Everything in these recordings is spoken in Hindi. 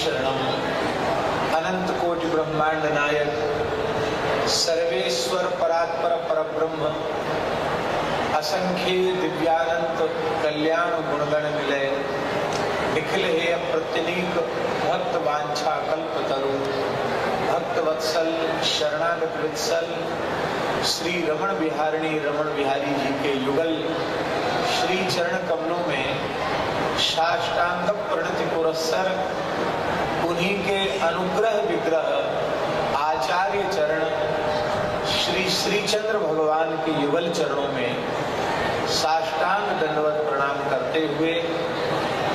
शरणम। अनंत कोटि ब्रह्मांड नायक सर्वेश्वर परात्पर परब्रह्म असंख्य दिव्यानंत कल्याण गुणगण मिलय निखिल हे प्रत्यनीक भक्त वांछा कल्पतरु भक्त वत्सल शरणागत वत्सल श्री रमण बिहारी जी के युगल श्री चरण कमलों में साष्टांग प्रणति पुरस्सर उन्हीं के अनुग्रह विग्रह आचार्य चरण श्री श्रीचंद्र भगवान के युगल चरणों में साष्टांग दंडवत प्रणाम करते हुए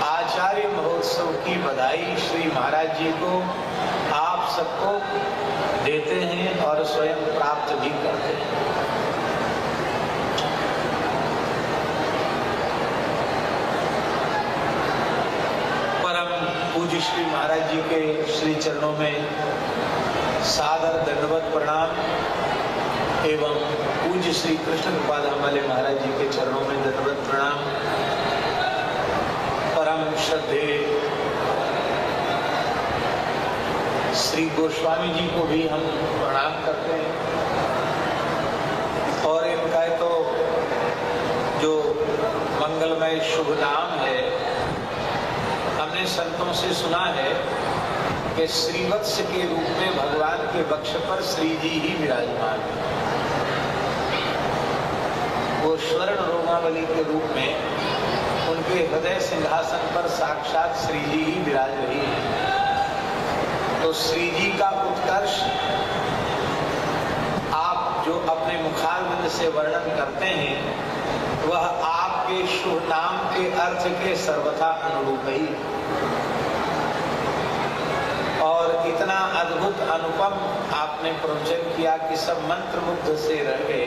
आचार्य महोत्सव की बधाई श्री महाराज जी को आप सबको देते हैं और स्वयं प्राप्त भी करते हैं। परम पूज्य श्री महाराज जी के श्री चरणों में सादर दंडवत प्रणाम एवं पूज्य श्री कृष्ण कृपाधाम वाले महाराज जी के चरणों में दंडवत प्रणाम। परम श्रद्धे श्री गोस्वामी जी को भी हम प्रणाम करते हैं और इनका तो जो मंगलमय शुभ नाम है, हमने संतों से सुना है कि श्रीवत्स के रूप में भगवान के वक्ष पर श्री जी ही विराजमान है। वो स्वर्ण रोमावली के रूप में उनके हृदय सिंहासन पर साक्षात श्री जी ही विराज रही है। तो श्री जी का उत्कर्ष आप जो अपने मुखारविंद से वर्णन करते हैं वह आपके शुभ नाम के अर्थ के सर्वथा अनुरूप ही और इतना अद्भुत अनुपम आपने प्रवचन किया कि सब मंत्रमुग्ध से रह गए।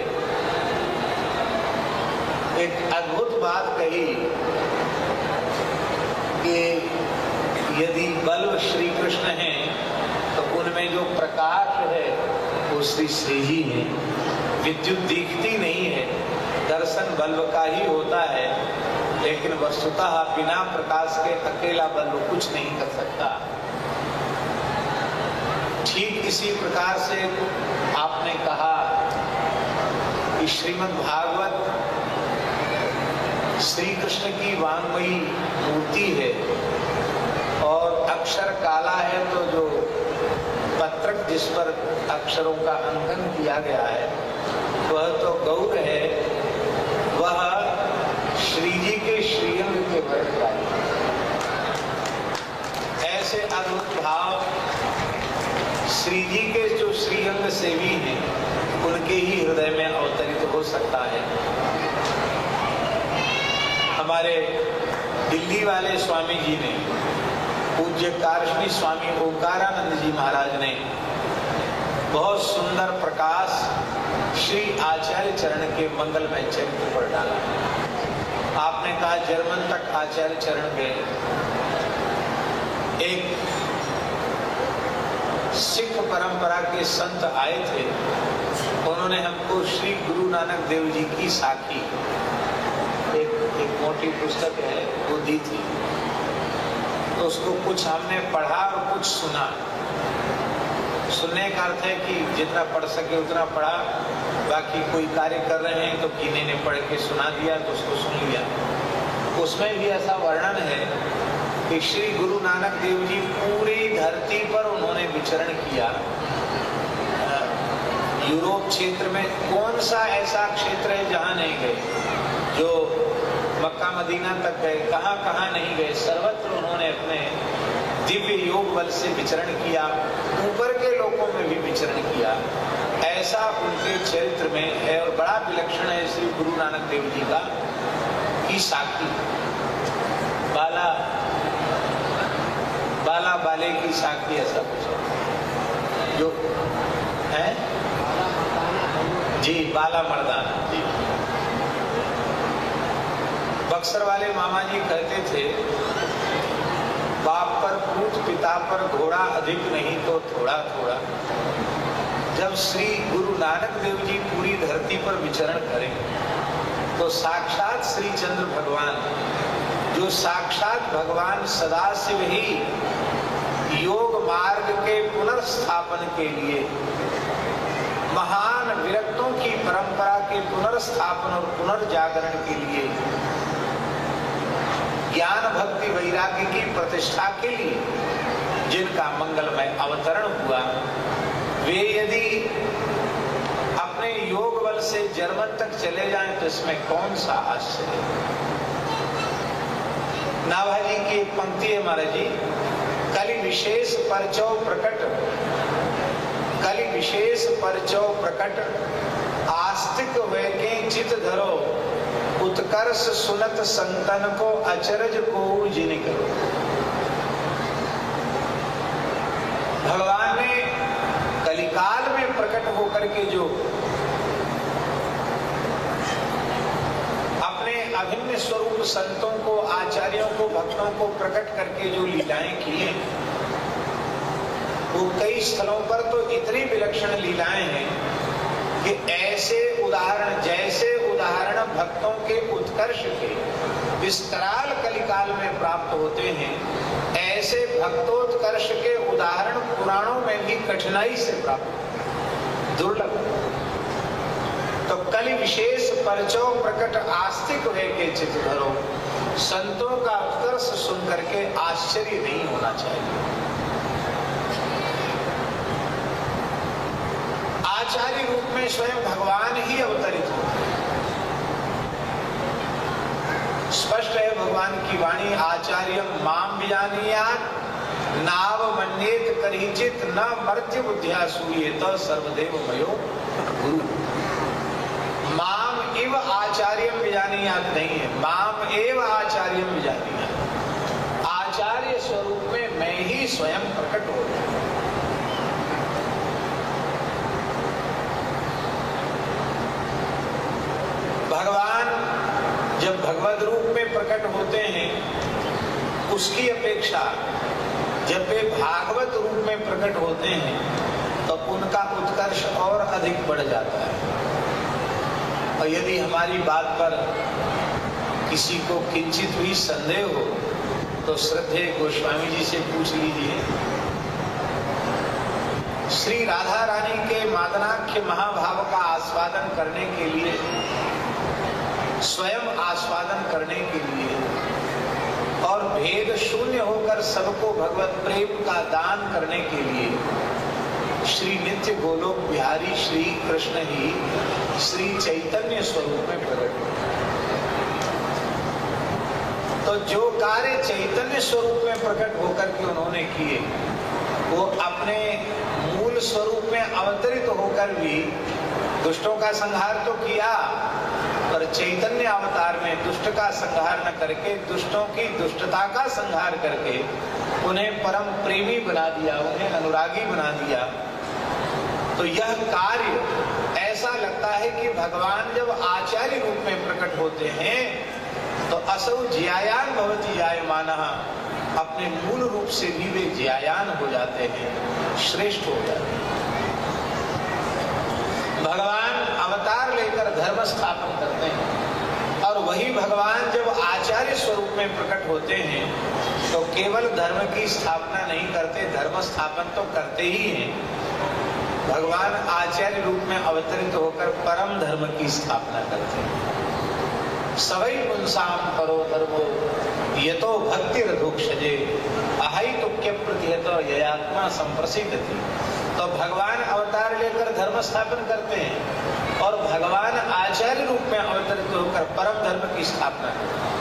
एक अद्भुत बात कही कि यदि बल्ब श्री कृष्ण हैं तो उनमें जो प्रकाश है वो श्री श्री जी है। विद्युत दिखती नहीं है, दर्शन बल्ब का ही होता है, लेकिन वस्तुतः बिना प्रकाश के अकेला बल्ब कुछ नहीं कर सकता। ठीक इसी प्रकार से आपने कहा कि श्रीमद् भागवत श्री कृष्ण की वाङ्मयी मूर्ति है और अक्षर काला है तो जो पत्रक जिस पर अक्षरों का अंकन किया गया है वह तो गौर है, वह श्री जी के श्रीअंग के वर्ण का है। ऐसे अद्भुत भाव श्री जी के जो श्रीअंग सेवी हैं उनके ही हृदय में अवतरित हो सकता है। हमारे दिल्ली वाले स्वामी जी ने, पूज्य कारश्मी स्वामी ओंकारानंद जी महाराज ने बहुत सुंदर प्रकाश श्री आचार्य चरण के मंगलमय चरित्र पर डाला। आपने कहा जर्मन तक आचार्य चरण गए। एक सिख परंपरा के संत आए थे, उन्होंने हमको श्री गुरु नानक देव जी की साखी एक मोटी पुस्तक है वो दी थी। तो उसको कुछ हमने पढ़ा और कुछ सुना। सुनने का अर्थ है कि जितना पढ़ सके उतना पढ़ा, बाकी कोई कार्य कर रहे हैं तो किन्हीं ने पढ़ के सुना दिया तो उसको सुन लिया। उसमें भी ऐसा वर्णन है कि श्री गुरु नानक देव जी पूरी धरती पर उन्होंने विचरण किया। यूरोप क्षेत्र में कौन सा ऐसा क्षेत्र है जहाँ नहीं गए, जो मक्का मदीना तक गए, कहाँ कहाँ नहीं गए, सर्वत्र उन्होंने अपने दिव्य योग बल से विचरण किया, ऊपर के लोकों में भी विचरण किया। ऐसा उनके चरित्र में है और बड़ा विलक्षण है श्री गुरु नानक देव जी का की साखी। बाला बाले की साखी ऐसा कुछ जो है जी, बाला मर्दाना जी। बक्सर वाले मामा जी कहते थे बाप पर पूत पिता पर घोड़ा अधिक नहीं तो थोड़ा थोड़ा। जब श्री गुरु नानक देव जी पूरी धरती पर विचरण करें तो साक्षात श्री चंद्र भगवान, जो साक्षात भगवान सदाशिव ही योग मार्ग के पुनर्स्थापन के लिए, महान विरक्तों की परंपरा के पुनर्स्थापन और पुनर्जागरण के लिए, ज्ञान भक्ति वैराग्य की प्रतिष्ठा के लिए जिनका मंगलमय अवतरण हुआ, वे यदि अपने योग बल से जर्मन तक चले जाएं तो इसमें कौन सा आश्चर्य। नाभा जी की एक पंक्ति है महाराज जी, कलि विशेष परचौ प्रकट, कलि विशेष परचौ प्रकट, आस्तिक वैके चित धरो, उत्कर्ष सुनत संतन को अचरज को जिन करो। भगवान ने कलिकाल में प्रकट होकर के जो अपने अभिन्न स्वरूप संतों को, आचार्यों को, भक्तों को प्रकट करके जो लीलाएं की हैं, वो कई स्थलों पर तो इतनी विलक्षण लीलाएं हैं कि ऐसे उदाहरण, जैसे उदाहरण भक्तों के उत्कर्ष के विस्तराल कलिकाल में प्राप्त होते हैं, ऐसे भक्तोत्कर्ष के उदाहरण पुराणों में भी कठिनाई से प्राप्त, दुर्लभ। तो कलि विशेष परचौ प्रकट, आस्तिक वे के चित धरो, संतों का उत्कर्ष सुन करके आश्चर्य नहीं होना चाहिए। आचार्य रूप में स्वयं भगवान ही अवतरित होते हैं। स्पष्ट है भगवान की वाणी, आचार्यम माम विजानीयात् नाव मन्येत करिचित न मर्त्य बुद्ध्या सूयेत सर्वदेव मयो गुरु। माम इव आचार्यम विजानीयात् नहीं है, माम एव आचार्यम विजानीयात्। आचार्य स्वरूप में मैं ही स्वयं प्रकट हो गया। भगवान जब भगवद रूप में प्रकट होते हैं, उसकी अपेक्षा जब वे भागवत रूप में प्रकट होते हैं तो उनका उत्कर्ष और अधिक बढ़ जाता है। और यदि हमारी बात पर किसी को किंचित भी संदेह हो तो श्रद्धेय गोस्वामी जी से पूछ लीजिए। श्री राधा रानी के मादनाख्य महाभाव का आस्वादन करने के लिए, स्वयं आस्वादन करने के लिए और भेद शून्य होकर सबको भगवत प्रेम का दान करने के लिए श्री नित्य गोलोक बिहारी श्री कृष्ण ही श्री चैतन्य स्वरूप में प्रकट हुए। तो जो कार्य चैतन्य स्वरूप में प्रकट होकर के उन्होंने किए, वो अपने मूल स्वरूप में अवतरित होकर भी दुष्टों का संहार तो किया, पर चैतन्य अवतार में दुष्ट का संहार न करके, दुष्टों की दुष्टता का संहार करके उन्हें परम प्रेमी बना दिया, उन्हें अनुरागी बना दिया। तो यह कार्य ऐसा लगता है कि भगवान जब आचार्य रूप में प्रकट होते हैं तो असौ ज्यायान भवति जायमानः, अपने मूल रूप से भी वे ज्यायान हो जाते हैं, श्रेष्ठ हो जाते हैं। भगवान अवतार लेकर धर्म स्थापन करते हैं और वही भगवान जब आचार्य स्वरूप में प्रकट होते हैं तो केवल धर्म की स्थापना नहीं करते, धर्म स्थापन तो करते ही हैं। भगवान आचार्य रूप में अवतरित होकर परम धर्म की स्थापना करते हैं। सवै पुंसाम परो धर्मो यतो भक्ति रधोक्षजे अहैतुक्य प्रतिहत ययात्मा संप्रसिद्धति। तो भगवान अवतार लेकर धर्म स्थापन करते हैं और भगवान आचार्य रूप में अवतरित होकर परम धर्म की स्थापना करते हैं।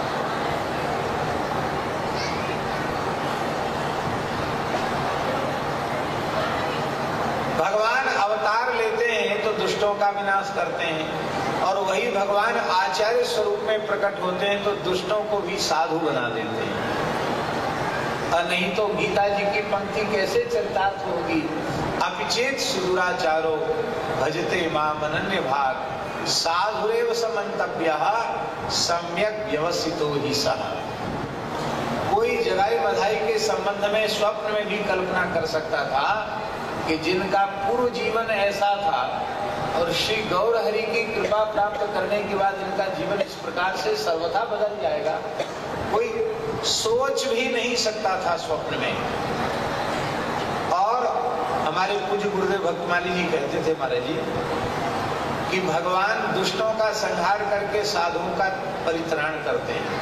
भगवान अवतार लेते हैं तो दुष्टों का विनाश करते हैं और वही भगवान आचार्य स्वरूप में प्रकट होते हैं तो दुष्टों को भी साधु बना देते हैं। और नहीं तो गीता जी की पंक्ति कैसे चरितार्थ होगी, अपिचेत सुदुराचारो भजते माम अनन्य भाग साधुरेव समन्तव्यः सम्यक व्यवसितो ही सः। कोई जगाई बधाई के संबंध में स्वप्न में भी कल्पना कर सकता था कि जिनका पूर्व जीवन ऐसा था और श्री गौर हरि की कृपा प्राप्त करने के बाद इनका जीवन इस प्रकार से सर्वथा बदल जाएगा, कोई सोच भी नहीं सकता था स्वप्न में। हमारे पूज्य गुरुदेव भक्तमाली जी कहते थे महाराज जी कि भगवान दुष्टों का संहार करके साधुओं का परित्राण करते हैं,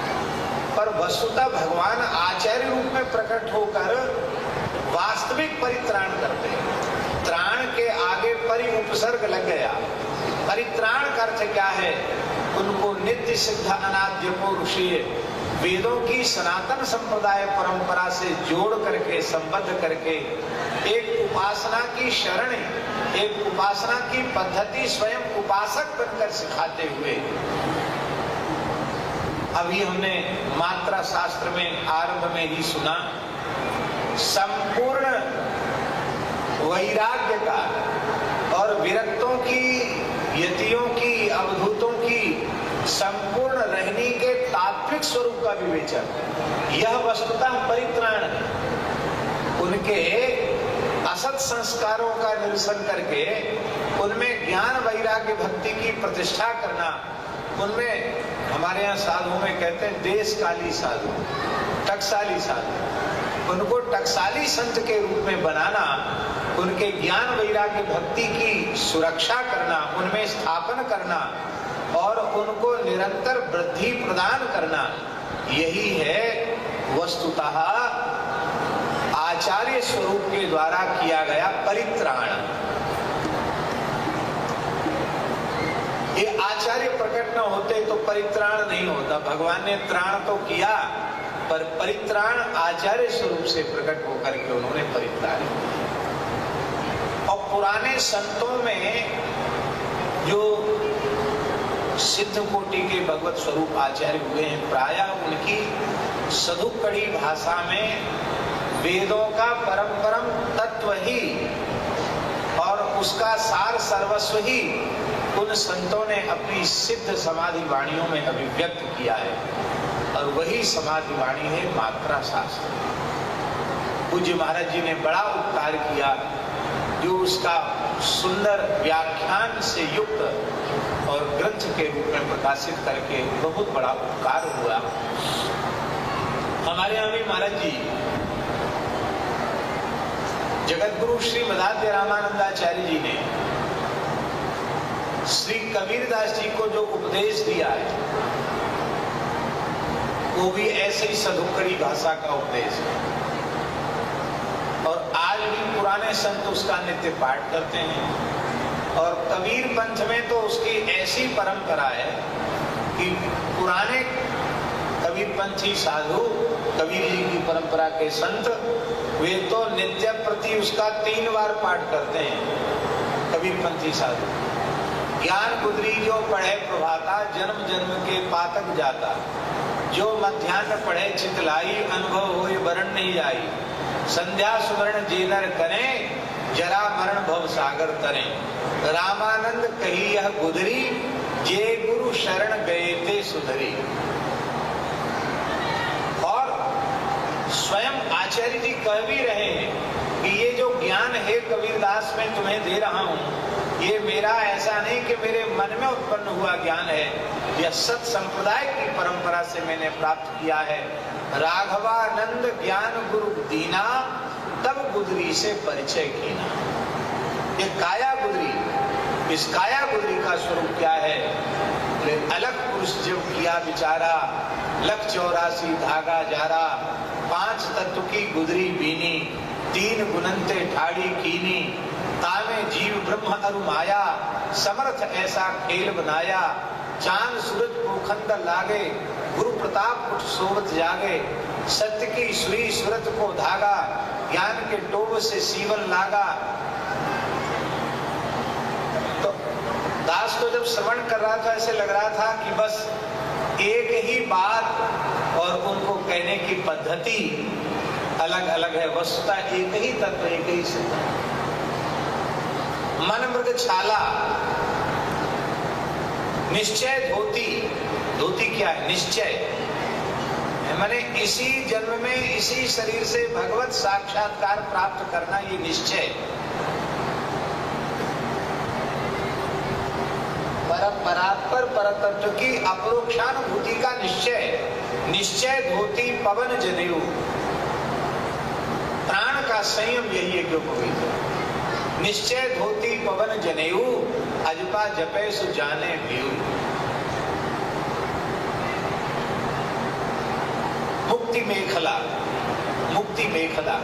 पर वस्तुतः भगवान आचार्य रूप में प्रकट होकर वास्तविक परित्राण करते हैं। त्राण के आगे परि उपसर्ग लग गया। परित्राण का अर्थ क्या है? उनको नित्य सिद्ध अनाद्य पौरुषीय वेदों की सनातन संप्रदाय परंपरा से जोड़ करके संबद्ध करके एक उपासना की शरण, एक उपासना की पद्धति स्वयं उपासक बनकर सिखाते हुए, अभी हमने मात्रा शास्त्र में आरंभ में ही सुना, संपूर्ण वैराग्य का और विरक्तों की, यतियों की, अवधूतों की संपूर्ण रहनी के तात्विक स्वरूप का विवेचन, यह वस्तुतः परित्राण है। उनके असत संस्कारों का निरसन करके उनमें ज्ञान वैराग्य भक्ति की प्रतिष्ठा करना, उनमें हमारे यहाँ साधुओं में कहते हैं देशकाली साधु, टकसाली साधु, उनको टकसाली संत के रूप में बनाना, उनके ज्ञान वैराग्य भक्ति की सुरक्षा करना, उनमें स्थापन करना और उनको निरंतर वृद्धि प्रदान करना, यही है वस्तुतः आचार्य स्वरूप के द्वारा किया गया परित्राण। ये आचार्य प्रकट न होते तो परित्राण नहीं होता। भगवान ने त्राण तो किया, पर परित्राण आचार्य स्वरूप से प्रकट होकर के उन्होंने परित्राण किया। और पुराने संतों में जो सिद्ध कोटि के भगवत स्वरूप आचार्य हुए हैं, प्रायः उनकी सदुकड़ी भाषा में वेदों का परम तत्व ही और उसका सार सर्वस्व ही उन संतों ने अपनी सिद्ध समाधि वाणियों में अभिव्यक्त किया है, और वही समाधि वाणी है मात्रा शास्त्र। पूज्य महाराज जी ने बड़ा उपकार किया, जो उसका सुंदर व्याख्यान से युक्त और ग्रंथ के रूप में प्रकाशित करके बहुत बड़ा उपकार हुआ। हमारे यहाँ भी महाराज जी जगत गुरु श्री मदाध्य रामानंदाचार्य जी ने श्री कबीरदास जी को जो उपदेश दिया है, वो भी ऐसे ही सधुकड़ी भाषा का उपदेश है, और आज भी पुराने संत उसका नित्य पाठ करते हैं। और कबीर पंथ में तो उसकी ऐसी परंपरा है कि पुराने कबीर पंथी साधु, कबीर जी की परंपरा के संत, वे तो नित्य प्रति उसका 3 बार पाठ करते हैं। कबीर पंथी साधु ज्ञान गुदरी जो पढ़े प्रभाता, जन्म जन्म के पातक जाता, जो मध्याह्न पढ़े चितलाई, अनुभव होए वरण नहीं आई, संध्या सुवर्ण जेनर करें, जरा मरण भव सागर तरे, रामानंद कही यह गुदरी, जे गुरु शरण गए थे सुधरी। और स्वयं आचार्य जी कह भी रहे हैं कि ये जो ज्ञान है कबीरदास में तुम्हें दे रहा हूँ, ये मेरा ऐसा नहीं कि मेरे मन में उत्पन्न हुआ ज्ञान है, यह सत संप्रदाय की परंपरा से मैंने प्राप्त किया है। राघवानंद ज्ञान गुरु दीना, तब गुदरी से परिचय कीना। ये काया गुदरी, इस काया गुदरी का स्वरूप क्या है? अलग पुरुष जब किया विचारा, लख 84 धागा जारा, 5 तत्व की गुदरी बीनी, 3 गुणंते ठाड़ी कीनी, तामे जीव ब्रह्म अरु माया, समर्थ ऐसा खेल बनाया, चांद सूरज पोखंद लागे, गुरु प्रताप उठ सोवत जागे, सत्य की सुई सूरत को धागा, ज्ञान के टोब से सीवन लागा। तो दास तो जब श्रवण कर रहा था, ऐसे लग रहा था कि बस एक ही बात और उनको कहने की पद्धति अलग अलग है, वस्तुतः एक ही तत्व, एक ही सिद्धांत। मन मृग छाला, निश्चय धोती। धोती क्या है? निश्चय, मैंने इसी जन्म में इसी शरीर से भगवत साक्षात्कार प्राप्त करना, ये निश्चय। परात्पर परतत्व की अपरोक्षानुभूति का निश्चय। निश्चय धोती पवन जनेऊ। प्राण का संयम यही है जो पवित्र। निश्चय धोती पवन जनेऊ, अजपा जपे सु जाने भेऊ। मुक्ति मेखला, मुक्ति मेखला,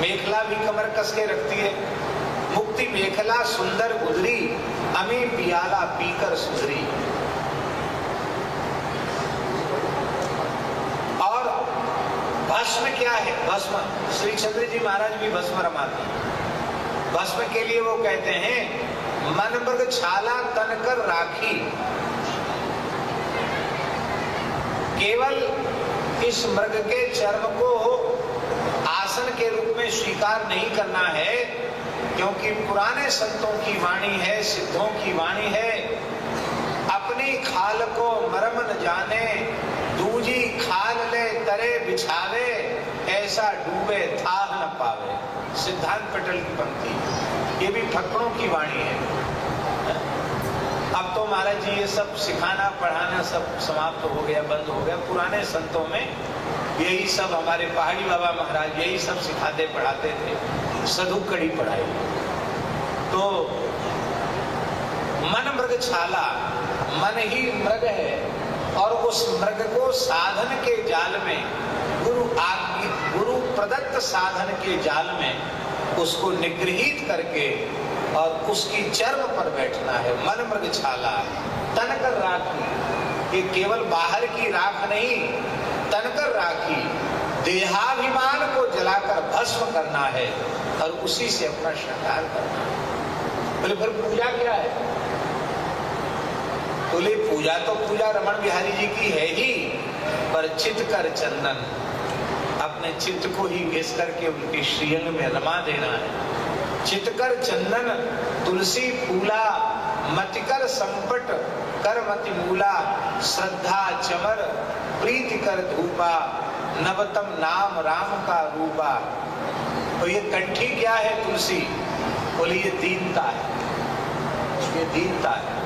मेखला भी कमर कस के रखती है। मुक्ति मेखला सुंदर गुदरी, अमी पियाला पीकर सुधरी। और भस्म क्या है? भस्म श्री चंद्र जी महाराज भी भस्म रमाते हैं। भस्म के लिए वो कहते हैं मन मृग छाला तन कर राखी। केवल इस मृग के चर्म को आसन के रूप में स्वीकार नहीं करना है, क्योंकि पुराने संतों की वाणी है, सिद्धों की वाणी है, अपनी खाल को मरम न जाने, दूजी खाल ले तरे बिछावे, ऐसा डूबे था न पावे। सिद्धांत पटेल की पंक्ति, ये भी ठक्करों की वाणी है। अब तो महाराज जी ये सब सिखाना पढ़ाना सब समाप्त हो गया, बंद हो गया। पुराने संतों में यही सब, हमारे पहाड़ी बाबा महाराज यही सब सिखाते पढ़ाते थे, सधुकड़ी पढ़ाई। तो मन मृग छाला, मन ही मृग है, और उस मृग को साधन के जाल में, गुरु प्रदत्त साधन के जाल में उसको निगृहीत करके और उसकी चर्म पर बैठना है। मन मृग छाला तन कर राखी, ये केवल बाहर की राख नहीं, तन कर राखी, देहाभिमान को जलाकर भस्म करना है और उसी से अपना श्रृंगार करना है। बोले फिर पूजा क्या है? बोले पूजा तो पूजा रमण बिहारी जी की है ही, पर चित कर चंदन, अपने चित्त को ही घिस करके उनके श्रीअंग में रमा देना है। चितकर चंदन तुलसी फूला, मतिकर संपट कर मति मूला, श्रद्धा चमर प्रीति कर धूपा, नवतम नाम राम का रूपा। तो ये कंठी क्या है? तुलसी। बोले ये दीनता है, ये दीनता है।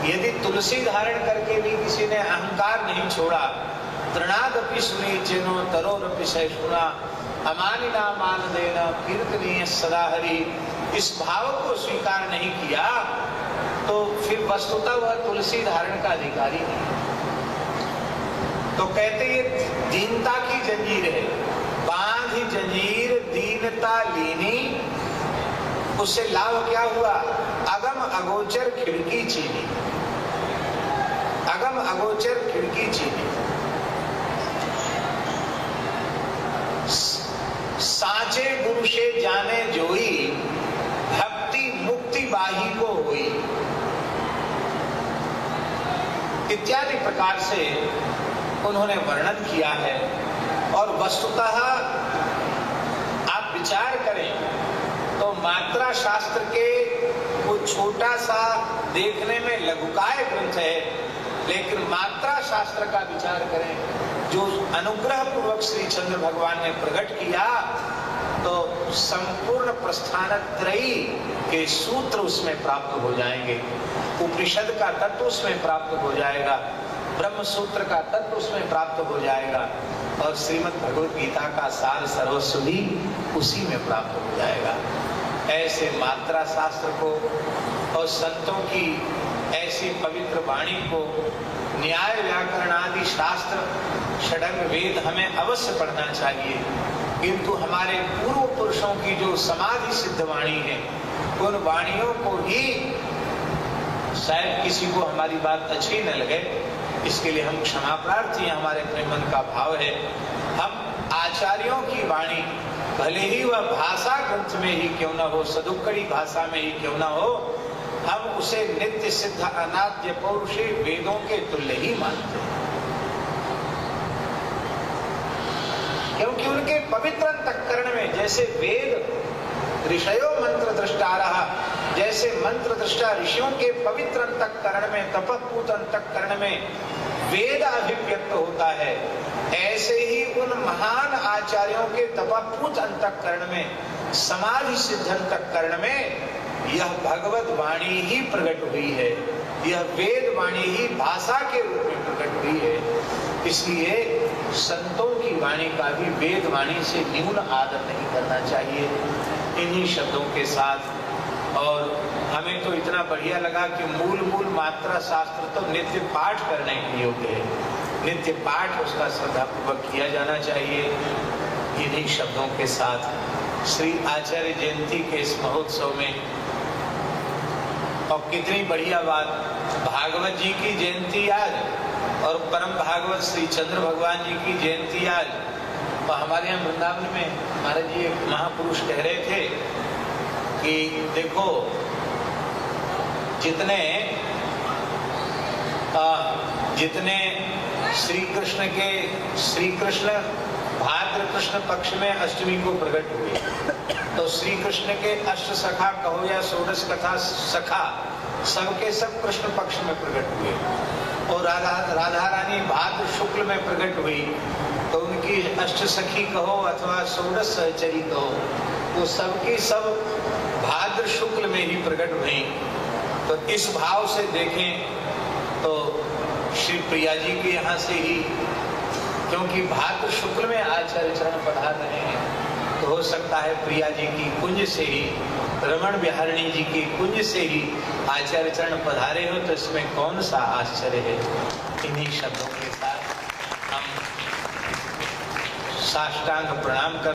यदि तुलसी धारण करके भी किसी ने अहंकार नहीं छोड़ा, तृणादपि सुनी चिनो तरोरपि सहिष्णुना, अमानिना मान देना कीर्तनीय सदा हरि, इस भाव को स्वीकार नहीं किया तो फिर वस्तुतः वह तुलसी धारण का अधिकारी नहीं। तो कहते ये दीनता की जंजीर है, बांधी जंजीर दीनता लीनी, उससे लाभ क्या हुआ? अगम अगोचर खिड़की चीनी, अगम अगोचर खिड़की चीनी। साचे गुरु से जाने जोई, भक्ति मुक्ति बाही को हुई, इत्यादि प्रकार से उन्होंने वर्णन किया है। और वस्तुतः आप विचार करें तो मात्रा शास्त्र के वो छोटा सा देखने में लघुकाय ग्रंथ है, लेकिन मात्रा शास्त्र का विचार करें जो अनुग्रह पूर्वक श्री चंद्र भगवान ने प्रकट किया, तो संपूर्ण प्रस्थानत्रयी के सूत्र उसमें प्राप्त हो जाएंगे, उपनिषद का तत्व उसमें प्राप्त हो जाएगा, ब्रह्म सूत्र का तत्व उसमें प्राप्त हो जाएगा, और श्रीमद् भगवद गीता का सार सर्वस्व भी उसी में प्राप्त हो जाएगा। ऐसे मात्रा शास्त्र को और संतों की ऐसी पवित्र वाणी को, न्याय व्याकरण आदि शास्त्र षडंग वेद हमें अवश्य पढ़ना चाहिए, किंतु हमारे पूर्व पुरुषों की जो समाधि सिद्ध वाणी है, उन वाणियों को ही, शायद किसी को हमारी बात अच्छी न लगे, इसके लिए हम क्षमा प्रार्थी हैं, हमारे अपने मन का भाव है। हम आचार्यों की वाणी, भले ही वह भाषा ग्रंथ में ही क्यों न हो, सदुक्कड़ी भाषा में ही क्यों न हो, हम उसे नित्य सिद्ध अनाद्य पौरुषे वेदों के तुल्य ही मानते हैं, क्योंकि उनके पवित्र अंतःकरण में, जैसे वेद ऋषयो मंत्र दृष्टारः, जैसे मंत्र दृष्टा ऋषियों के पवित्र अंतःकरण में, तपपूत अंतःकरण में वेद अभिव्यक्त होता है, ऐसे ही उन महान आचार्यों के तपपूत अंतःकरण में, समाधि सिद्ध अंतःकरण में यह भगवत वाणी ही प्रकट हुई है, यह वेद वाणी ही भाषा के रूप में प्रकट हुई है। इसलिए संतों की वाणी का भी वेद वाणी से न्यून आदर नहीं करना चाहिए। इन्हीं शब्दों के साथ। और हमें तो इतना बढ़िया लगा कि मूल मात्रा शास्त्र तो नित्य पाठ करने के योग्य है, नित्य पाठ उसका श्रद्धापूर्वक किया जाना चाहिए। इन्हीं शब्दों के साथ श्री आचार्य जयंती के इस महोत्सव में, और कितनी बढ़िया बात, भागवत जी की जयंती आज और परम भागवत श्री चंद्र भगवान जी की जयंती आज। और हमारे यहाँ वृंदावन में महाराज जी एक महापुरुष कह रहे थे कि देखो जितने श्री कृष्ण भाद्र कृष्ण पक्ष में अष्टमी को प्रकट हुए, तो श्री कृष्ण के अष्ट सखा कहो या षोडश कथा सखा सबके सब कृष्ण पक्ष में प्रकट हुए। और राधा रानी भाद्र शुक्ल में प्रकट हुई, तो उनकी अष्ट सखी कहो अथवा षोडश सहचरी कहो, वो सबकी सब भाद्र शुक्ल में ही प्रकट हुई। तो इस भाव से देखें तो श्री प्रिया जी के यहाँ से ही, क्योंकि भाद्र शुक्ल में आचार्य चरण पधार रहे हैं, तो हो सकता है प्रिया जी की कुंज से ही, रमण बिहारिणी जी की कुंज से ही आचार्य चरण पधारे हो, तो इसमें कौन सा आश्चर्य है। इन्हीं शब्दों के साथ हम साष्टांग प्रणाम कर